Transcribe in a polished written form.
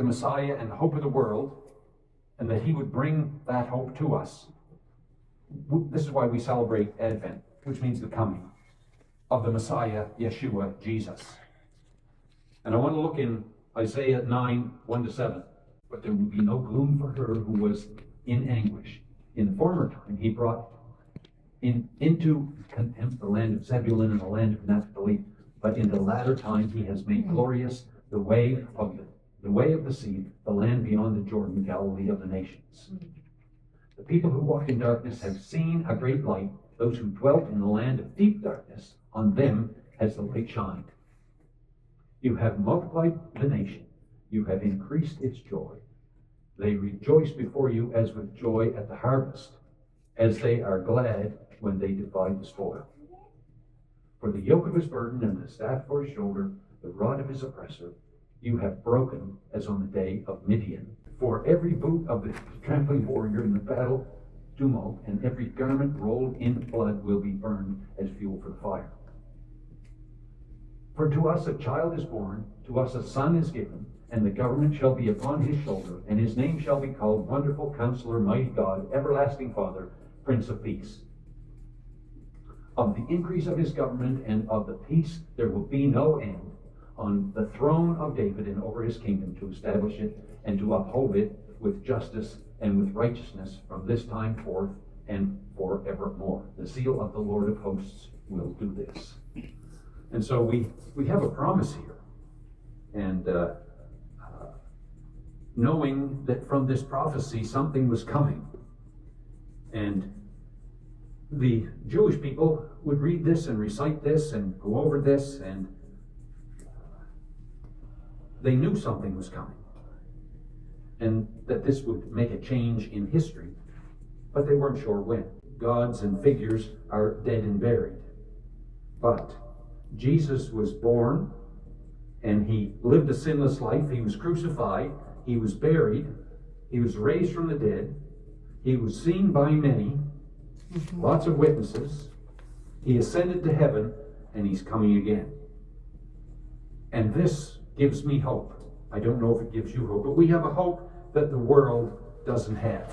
the Messiah and the hope of the world, and that he would bring that hope to us. This is why we celebrate Advent, which means the coming of the Messiah, Yeshua, Jesus. And I want to look in Isaiah 9, 1-7. But there will be no gloom for her who was in anguish. In the former time he brought into contempt the land of Zebulun and the land of Naphtali, but in the latter time he has made glorious the way of the sea, the land beyond the Jordan, Galilee of the nations. The people who walk in darkness have seen a great light. Those who dwelt in the land of deep darkness, on them has the light shined. You have multiplied the nation. You have increased its joy. They rejoice before you as with joy at the harvest, as they are glad when they divide the spoil. For the yoke of his burden and the staff for his shoulder, the rod of his oppressor, you have broken as on the day of Midian. For every boot of the trampling warrior in the battle tumult, and every garment rolled in blood will be burned as fuel for the fire. For to us a child is born, to us a son is given, and the government shall be upon his shoulder, and his name shall be called Wonderful Counselor, Mighty God, Everlasting Father, Prince of Peace. Of the increase of his government and of the peace there will be no end, on the throne of David and over his kingdom, to establish it and to uphold it with justice and with righteousness from this time forth and forevermore. The zeal of the Lord of hosts will do this. And so we have a promise here. And knowing that from this prophecy something was coming. And the Jewish people would read this and recite this and go over this, and they knew something was coming. And that this would make a change in history, but they weren't sure when. Gods and figures are dead and buried. But Jesus was born, and he lived a sinless life. He was crucified, he was buried, he was raised from the dead, he was seen by many, lots of witnesses, he ascended to heaven, and he's coming again. And this gives me hope. I don't know if it gives you hope, but we have a hope that the world doesn't have.